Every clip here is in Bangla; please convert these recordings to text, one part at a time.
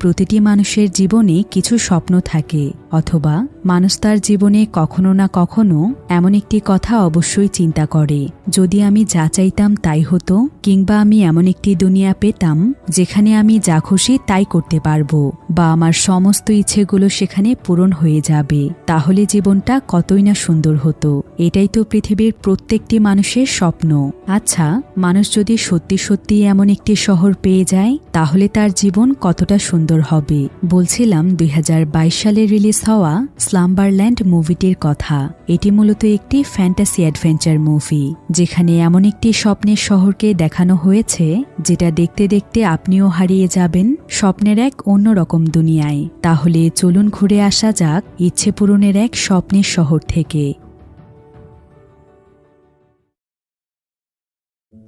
প্রতিটি মানুষের জীবনে কিছু স্বপ্ন থাকে, অথবা মানুষ তার জীবনে কখনো না কখনো এমন একটি কথা অবশ্যই চিন্তা করে, যদি আমি যা চাইতাম তাই হতো, কিংবা আমি এমন একটি দুনিয়া পেতাম যেখানে আমি যা খুশি তাই করতে পারবো, বা আমার সমস্ত ইচ্ছেগুলো সেখানে পূরণ হয়ে যাবে, তাহলে জীবনটা কতই না সুন্দর হতো। এটাই তো পৃথিবীর প্রত্যেকটি মানুষের স্বপ্ন। আচ্ছা, মানুষ যদি সত্যি সত্যি এমন একটি শহর পেয়ে যায়, তাহলে তার জীবন কতটা সুন্দর হবে। বলছিলাম 2022 সালে রিলিজ হওয়া স্লাম্বারল্যান্ড মুভিটির কথা। এটি মূলত একটি ফ্যান্টাসি অ্যাডভেঞ্চার মুভি, যেখানে এমন একটি স্বপ্নের শহরকে দেখানো হয়েছে যেটা দেখতে দেখতে আপনিও হারিয়ে যাবেন স্বপ্নের এক অন্যরকম দুনিয়ায়। তাহলে চলুন ঘুরে আসা যাক ইচ্ছে পূরণের এক স্বপ্নের শহর থেকে।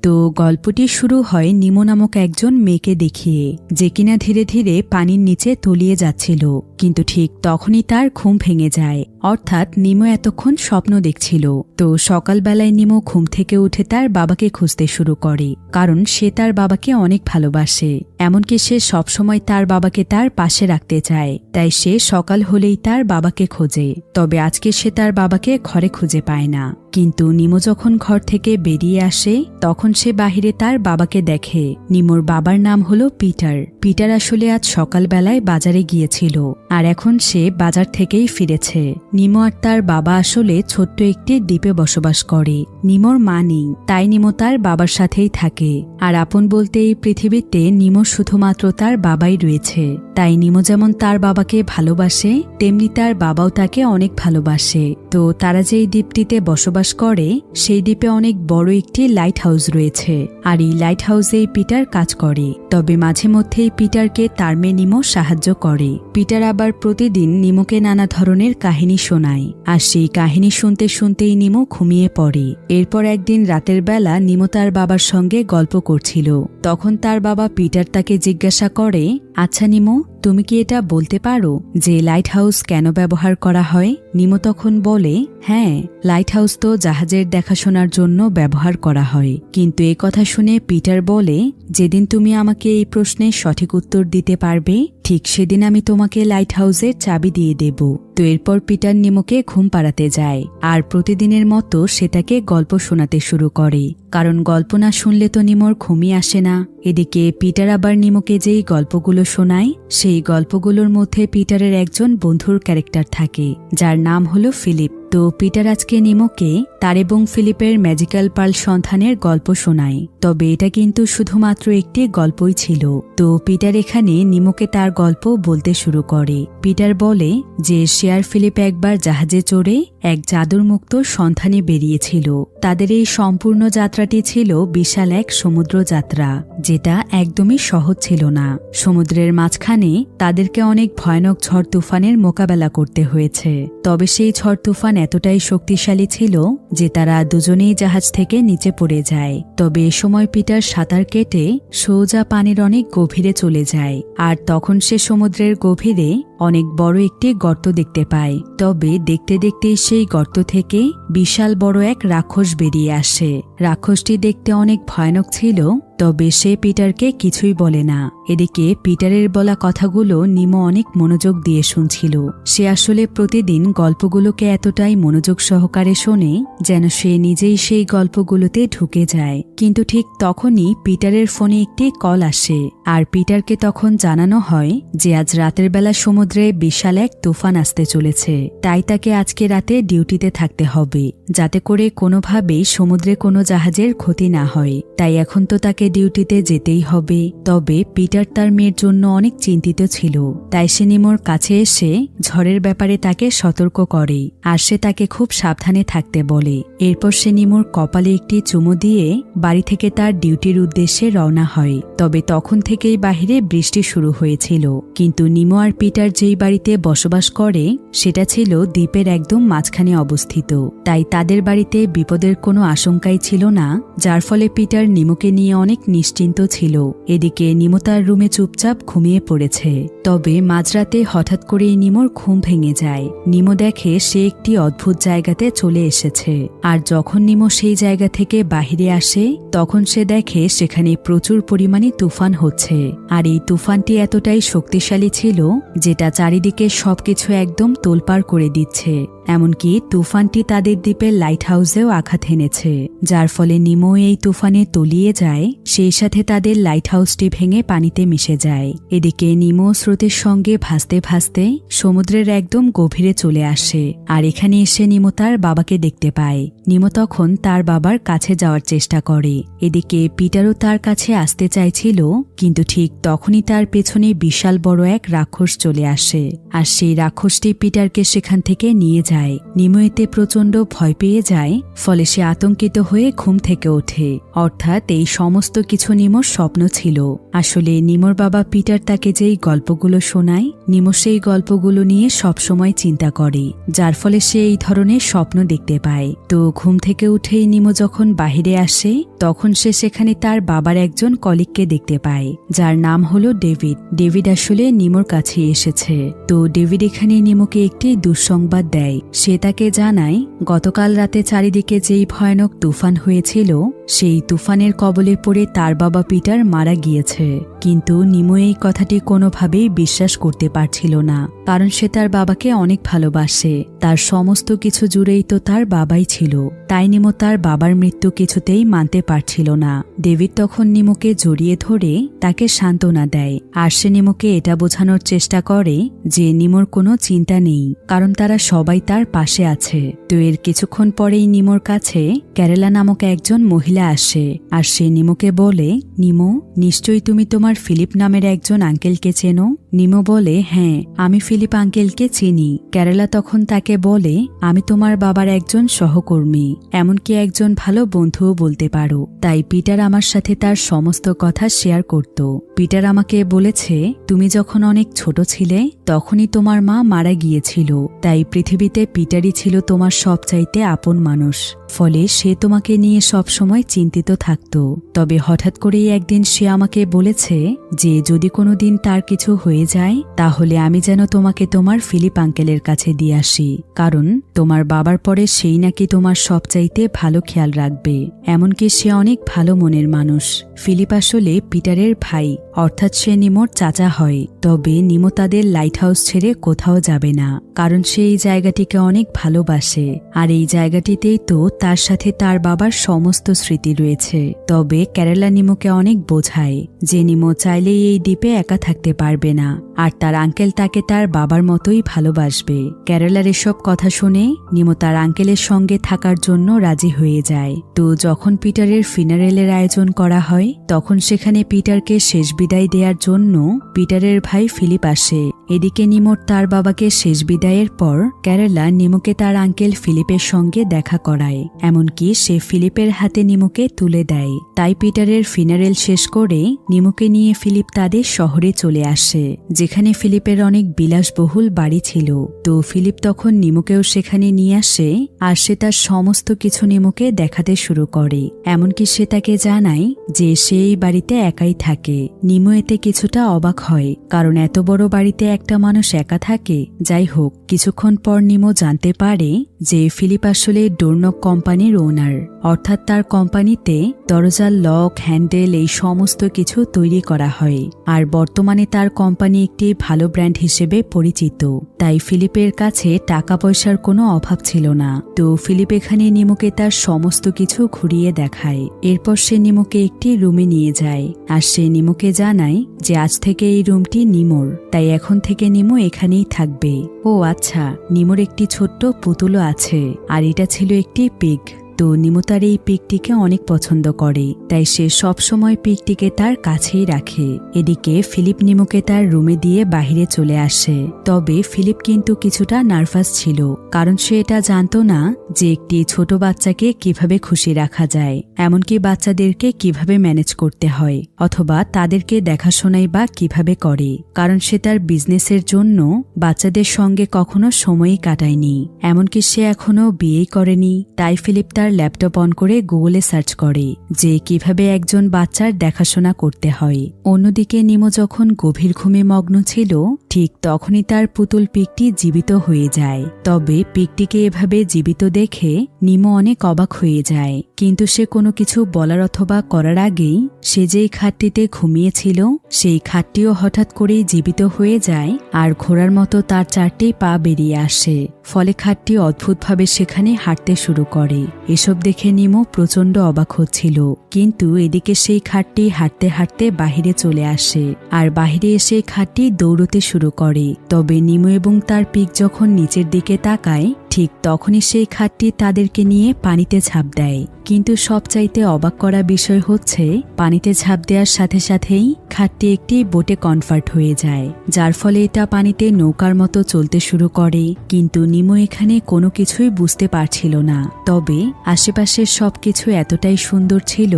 তো গল্পটি শুরু হয় নিমো নামক একজন মেয়েকে দেখিয়ে, যে কিনা ধীরে ধীরে পানির নিচে তলিয়ে যাচ্ছিল, কিন্তু ঠিক তখনই তার ঘুম ভেঙে যায়। অর্থাৎ নিমো এতক্ষণ স্বপ্ন দেখছিল। তো সকালবেলায় নিমো ঘুম থেকে উঠে তার বাবাকে খুঁজতে শুরু করে, কারণ সে তার বাবাকে অনেক ভালোবাসে। এমনকি সে সবসময় তার বাবাকে তার পাশে রাখতে চায়। তাই সে সকাল হলেই তার বাবাকে খোঁজে। তবে আজকে সে তার বাবাকে ঘরে খুঁজে পায় না। কিন্তু নিমো যখন ঘর থেকে বেরিয়ে আসে, তখন সে বাহিরে তার বাবাকে দেখে। নিমোর বাবার নাম হলো পিটার। পিটার আসলে আজ সকালবেলায় বাজারে গিয়েছিল, আর এখন সে বাজার থেকেই ফিরেছে। নিমো আর তার বাবা আসলে ছোট্ট একটি দ্বীপে বসবাস করে। নিমোর মা নেই, তাই নিমো তার বাবার সাথেই থাকে। আর আপন বলতে এই পৃথিবীতে নিমো শুধুমাত্র তার বাবাই রয়েছে। তাই নিমো যেমন তার বাবাকে ভালোবাসে, তেমনি তার বাবাও তাকে অনেক ভালোবাসে। তো তারা যেই দ্বীপটিতে বসবাস করে, সেই দ্বীপে অনেক বড় একটি লাইট হাউস রয়েছে। আর এই লাইট হাউসেই পিটার কাজ করে। তবে মাঝে মধ্যেই পিটারকে তার মেয়ে নিমো সাহায্য করে। পিটার আবার প্রতিদিন নিমোকে নানা ধরনের কাহিনী শোনায়, আর সেই কাহিনী শুনতে শুনতেই নিমো ঘুমিয়ে পড়ে। এরপর একদিন রাতের বেলা নিমো তার বাবার সঙ্গে গল্প করছিল। তখন তার বাবা পিটার তাকে জিজ্ঞাসা করে, আচ্ছা নিমো, তুমি কি এটা বলতে পারো যে লাইট হাউস কেন ব্যবহার করা হয়? নিমো তখন বলে, হ্যাঁ, লাইট হাউস তো জাহাজের দেখাশোনার জন্য ব্যবহার করা হয়। কিন্তু এই কথা শুনে পিটার বলে, যেদিন তুমি আমাকে এই প্রশ্নের সঠিক উত্তর দিতে পারবে, ঠিক সেদিন আমি তোমাকে লাইট হাউসের চাবি দিয়ে দেব। তো এরপর পিটার নিমোকে ঘুম পাড়াতে যায়, আর প্রতিদিনের মতো সে তাকে গল্প শোনাতে শুরু করে, কারণ গল্প না শুনলে তো নিমোর ঘুমই আসে না। এদিকে পিটার আবার নিমোকে যেই গল্পগুলো শোনায়, সেই গল্পগুলোর মধ্যে পিটারের একজন বন্ধুর ক্যারেক্টার থাকে, যার নাম হলো ফিলিপ। তো পিটার আজকে নিমোকে তার এবং ফিলিপের ম্যাজিক্যাল পার্ল সন্ধানের গল্প শোনায়। তবে এটা কিন্তু শুধুমাত্র একটি গল্পই ছিল। তো পিটার এখানে নিমোকে তার গল্প বলতে শুরু করে। পিটার বলে যে সে আর ফিলিপ একবার জাহাজে চড়ে এক জাদুরমুক্ত সন্ধানে বেরিয়েছিল। তাদের এই সম্পূর্ণ যাত্রাটি ছিল বিশাল এক সমুদ্র যাত্রা, যেটা একদমই সহজ ছিল না। সমুদ্রের মাঝখানে তাদেরকে অনেক ভয়ানক ঝড় তুফানের মোকাবেলা করতে হয়েছে। তবে সেই ঝড় তুফান এতটাই শক্তিশালী ছিল যে তারা দুজনেই জাহাজ থেকে নিচে পড়ে যায়। তবে এ সময় পিটার সাঁতার কেটে সোজা পানির অনেক গভীরে চলে যায়, আর তখন সে সমুদ্রের গভীরে অনেক বড় একটি গর্ত দেখতে পায়। তবে দেখতে দেখতে সেই গর্ত থেকে বিশাল বড় এক রাক্ষস বেরিয়ে আসে। রাক্ষসটি দেখতে অনেক ভয়ানক ছিল, তবে সে পিটারকে কিছুই বলে না। এদিকে পিটারের বলা কথাগুলো নিমো অনেক মনোযোগ দিয়ে শুনছিল। সে আসলে প্রতিদিন গল্পগুলোকে এতটাই মনোযোগ সহকারে শোনে যেন সে নিজেই সেই গল্পগুলোতে ঢুকে যায়। কিন্তু ঠিক তখনই পিটারের ফোনে একটি কল আসে, আর পিটারকে তখন জানানো হয় যে আজ রাতের বেলা সমুদ্রে বিশাল এক তুফান আসতে চলেছে। তাই তাকে আজকে রাতে ডিউটিতে থাকতে হবে, যাতে করে কোনোভাবেই সমুদ্রে কোনো জাহাজের ক্ষতি না হয়। তাই এখন তো তাকে ডিউটিতে যেতেই হবে। তবে পিটার তার মেয়ের জন্য অনেক চিন্তিত ছিল। তাই সে নিমোর কাছে এসে ঝড়ের ব্যাপারে তাকে সতর্ক করে, আর সে তাকে খুব সাবধানে থাকতে বলে। এরপর সে নিমোর কপালে একটি চুমু দিয়ে বাড়ি থেকে তার ডিউটির উদ্দেশ্যে রওনা হয়। তবে তখন থেকেই বাহিরে বৃষ্টি শুরু হয়েছিল। কিন্তু নিমো আর পিটার যেই বাড়িতে বসবাস করে, সেটা ছিল দ্বীপের একদম মাঝখানে অবস্থিত। তাই তাদের বাড়িতে বিপদের কোনো আশঙ্কাই ছিল না, যার ফলে পিটার নিমোকে নিয়ে অনেক অনেক নিশ্চিন্ত ছিল। এদিকে নিমো তার রুমে চুপচাপ ঘুমিয়ে পড়েছে। তবে মাঝরাতে হঠাৎ করেই নিমোর ঘুম ভেঙে যায়। নিমো দেখে সে একটি অদ্ভুত জায়গাতে চলে এসেছে। আর যখন নিমো সেই জায়গা থেকে বাহিরে আসে তখন সে দেখে সেখানে প্রচুর পরিমাণে তুফান হচ্ছে। আর এই তুফানটি এতটাই শক্তিশালী ছিল যেটা চারিদিকে সবকিছু একদম তোলপাড় করে দিচ্ছে। এমনকি তুফানটি তাদের দ্বীপের লাইট হাউসেও আঘাত এনেছে, যার ফলে নিমো এই তুফানে তলিয়ে যায়। সেই সাথে তাদের লাইট হাউসটি ভেঙে পানিতে মিশে যায়। এদিকে নিমো স্রোতের সঙ্গে ভাসতে ভাসতে সমুদ্রের একদম গভীরে চলে আসে। আর এখানে এসে নিমো তার বাবাকে দেখতে পায়। নিমো তখন তার বাবার কাছে যাওয়ার চেষ্টা করে। এদিকে পিটারও তার কাছে আসতে চাইছিল, কিন্তু ঠিক তখনই তার পেছনে বিশাল বড় এক রাক্ষস চলে আসে। আর সেই রাক্ষসটি পিটারকে সেখান থেকে নিয়ে যায়। নিমো এতে প্রচণ্ড ভয় পেয়ে যায়। ফলে সে আতঙ্কিত হয়ে ঘুম থেকে ওঠে। অর্থাৎ এই সমস্ত কিছু নিমোর স্বপ্ন ছিল। আসলে নিমোর বাবা পিটার তাকে যেই গল্পগুলো শোনায়, নিমো সেই গল্পগুলো নিয়ে সবসময় চিন্তা করে, যার ফলে সে এই ধরনের স্বপ্ন দেখতে পায়। তো ঘুম থেকে উঠেই নিমো যখন বাহিরে আসে তখন সে সেখানে তার বাবার একজন কলিগকে দেখতে পায়, যার নাম হলো ডেভিড। ডেভিড আসলে নিমোর কাছে এসেছে। তো ডেভিড এখানে নিমোকে একটি দুঃসংবাদ দেয়। সে তাকে জানায় গতকাল রাতে চারিদিকে যেই ভয়ানক তুফান হয়েছিল সেই তুফানের কবলে পড়ে তার বাবা পিটার মারা গিয়েছে। কিন্তু নিমো এই কথাটি কোনোভাবেই বিশ্বাস করতে পারছিল না, কারণ সে তার বাবাকে অনেক ভালোবাসে। তার সমস্ত কিছু জুড়েই তো তার বাবাই ছিল। তাই নিমো তার বাবার মৃত্যু কিছুতেই মানতে পারছিল না। ডেভিড তখন নিমোকে জড়িয়ে ধরে তাকে সান্ত্বনা দেয়। আর সে নিমোকে এটা বোঝানোর চেষ্টা করে যে নিমোর কোনো চিন্তা নেই, কারণ তারা সবাই তার পাশে আছে। তো এর কিছুক্ষণ পরেই নিমোর কাছে ক্যারেলা নামক একজন মহিলা আসে। আর সে নিমোকে বলে, নিমো, নিশ্চয়ই তুমি তোমার ফিলিপ নামের একজন আঙ্কেলকে চেনো? নিমো বলে, হ্যাঁ, আমি ফিলিপ আঙ্কেলকে চিনি। ক্যারেলা তখন তাকে বলে, আমি তোমার বাবার একজন সহকর্মী, এমনকি একজন ভালো বন্ধুও বলতে পারো। তাই পিটার আমার সাথে তার সমস্ত কথা শেয়ার করত। পিটার আমাকে বলেছে তুমি যখন অনেক ছোট ছিলে তখনই তোমার মা মারা গিয়েছিল। তাই পৃথিবীতে পিটারই ছিল তোমার সবচাইতে আপন মানুষ। ফলে সে তোমাকে নিয়ে সবসময় চিন্তিত থাকত। তবে হঠাৎ করেই একদিন সে আমাকে বলেছে যে যদি কোনোদিন তার কিছু হয়ে যায় তাহলে আমি যেন তোমাকে তোমার ফিলিপ আঙ্কেলের কাছে দিয়ে আসি, কারণ তোমার বাবার পরে সেই নাকি তোমার সবচাইতে ভালো খেয়াল রাখবে। এমনকি সে অনেক ভালো মনের মানুষ। ফিলিপ আসলে পিটারের ভাই, অর্থাৎ সে নিমোর চাচা হয়। তবে নিমো তাদের লাইট হাউস ছেড়ে কোথাও যাবে না, কারণ সে এই জায়গাটিকে অনেক ভালোবাসে। আর এই জায়গাটিতেই তো তার সাথে তার বাবার সমস্ত স্মৃতি রয়েছে। তবে ক্যারেলা নিমোকে অনেক বোঝায় যে নিমো চাইলেই এই দ্বীপে একা থাকতে পারবে না, আর তার আঙ্কেল তাকে তার বাবার মতোই ভালোবাসবে। ক্যারেলার এসব কথা শুনে নিমো তার আঙ্কেলের সঙ্গে থাকার জন্য রাজি হয়ে যায়। তো যখন পিটারের ফিনারেলের আয়োজন করা হয় তখন সেখানে পিটারকে শেষ বিদায় দেওয়ার জন্য পিটারের ভাই ফিলিপ আসে। এদিকে নিমোর তার বাবাকে শেষ বিদায়ের পর ক্যারেলা নিমোকে তার আঙ্কেল ফিলিপের সঙ্গে দেখা করায়। এমনকি সে ফিলিপের হাতে নিমোকে তুলে দেয়। তাই পিটারের ফিনারেল শেষ করে নিমোকে নিয়ে ফিলিপ তাদের শহরে চলে আসে, যেখানে ফিলিপের অনেক বিলাসবহুল বাড়ি ছিল। তো ফিলিপ তখন নিমোকেও সেখানে নিয়ে আসে। আর সে তার সমস্ত কিছু নিমোকে দেখাতে শুরু করে। এমনকি সে তাকে জানায় যে সে এই বাড়িতে একাই থাকে। নিমো এতে কিছুটা অবাক হয়, কারণ এত বড় বাড়িতে একটা মানুষ একা থাকে। যাই হোক, কিছুক্ষণ পর নিমো জানতে পারে যে ফিলিপ আসলে ডোরনক কোম্পানির ওনার, অর্থাৎ তার কোম্পানিতে দরজার লক, হ্যান্ডেল এই সমস্ত কিছু তৈরি করা হয়। আর বর্তমানে তার কোম্পানি একটি ভালো ব্র্যান্ড হিসেবে পরিচিত। তাই ফিলিপের কাছে টাকা পয়সার কোনো অভাব ছিল না। তো ফিলিপ এখানে নিমোকে তার সমস্ত কিছু ঘুরিয়ে দেখায়। এরপর সে নিমোকে একটি রুমে নিয়ে যায়। আর সে নিমোকে জানায় যে আজ থেকে এই রুমটি নিমোর, তাই এখন থেকে নিমো এখানেই থাকবে। ও আচ্ছা, নিমোর একটি ছোট্ট পুতুলও আছে, আর এটা ছিল একটি পিগ। তো নিমো তার এই পিগটিকে অনেক পছন্দ করে, তাই সে সবসময় পিগটিকে তার কাছেই রাখে। এদিকে ফিলিপ নিমোকে তার রুমে দিয়ে বাহিরে চলে আসে। তবে ফিলিপ কিন্তু কিছুটা নার্ভাস ছিল, কারণ সে এটা জানতো না যে একটি ছোট বাচ্চাকে কিভাবে খুশি রাখা যায়, এমনকি বাচ্চাদেরকে কিভাবে ম্যানেজ করতে হয়, অথবা তাদেরকে দেখাশোনাই বা কিভাবে করে। কারণ সে তার বিজনেসের জন্য বাচ্চাদের সঙ্গে কখনো সময়ই কাটায়নি, এমনকি সে এখনো বিয়েই করেনি। তাই ফিলিপ তার তার ল্যাপটপ অন করে গুগলে সার্চ করে যে কিভাবে একজন বাচ্চার দেখাশোনা করতে হয়। অন্যদিকে নিমো যখন গভীর ঘুমে মগ্ন ছিল ঠিক তখনই তার পুতুল পিগটি জীবিত হয়ে যায়। তবে পিগটিকে এভাবে জীবিত দেখে নিমো অনেক অবাক হয়ে যায়, কিন্তু সে কোনো কিছু বলার অথবা করার আগেই সে যেই খাটটিতে ঘুমিয়েছিল সেই খাটটিও হঠাৎ করেই জীবিত হয়ে যায় আর ঘোড়ার মতো তার 4টি পা বেরিয়ে আসে। ফলে খাটটি অদ্ভুতভাবে সেখানে হাঁটতে শুরু করে। এসব দেখে নিমো প্রচণ্ড অবাক হচ্ছিল, কিন্তু এদিকে সেই খাটটি হাঁটতে হাঁটতে বাহিরে চলে আসে আর বাহিরে এসে খাটটি দৌড়তে শুরু করে। তবে নিমো এবং তার পিগ যখন নিচের দিকে তাকায় ঠিক তখনই সেই খাটটি তাদেরকে নিয়ে পানিতে ঝাঁপ দেয়। কিন্তু সবচাইতে অবাক করা বিষয় হচ্ছে পানিতে ঝাঁপ দেওয়ার সাথে সাথেই খাটটি একটি বোটে কনভার্ট হয়ে যায়, যার ফলে এটা পানিতে নৌকার মতো চলতে শুরু করে। কিন্তু নিমো এখানে কোনো কিছুই বুঝতে পারছিল না। তবে আশেপাশের সবকিছু এতটাই সুন্দর ছিল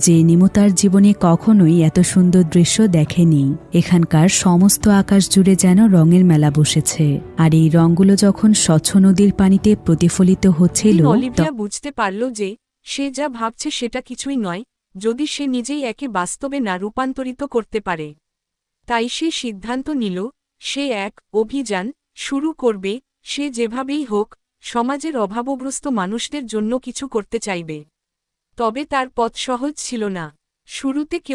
যে নিমো তার জীবনে কখনোই এত সুন্দর দৃশ্য দেখেনি। এখানকার সমস্ত আকাশ জুড়ে যেন রঙের মেলা বসেছে, আর এই রঙগুলো যখন স্বচ্ছ নদীর পানিতে প্রতিফলিত হচ্ছিল অলিভিয়া বুঝতে পারল যে সে যা ভাবছে সেটা কিছুই নয় যদি সে নিজেই একে বাস্তবে না রূপান্তরিত করতে পারে। তাই সে সিদ্ধান্ত নিল সে এক অভিযান শুরু করবে। সে যেভাবেই হোক সমাজের অভাবগ্রস্ত মানুষদের জন্য কিছু করতে চাইবে। তবে তার পথ সহজ ছিল না। শুরুতে কেউ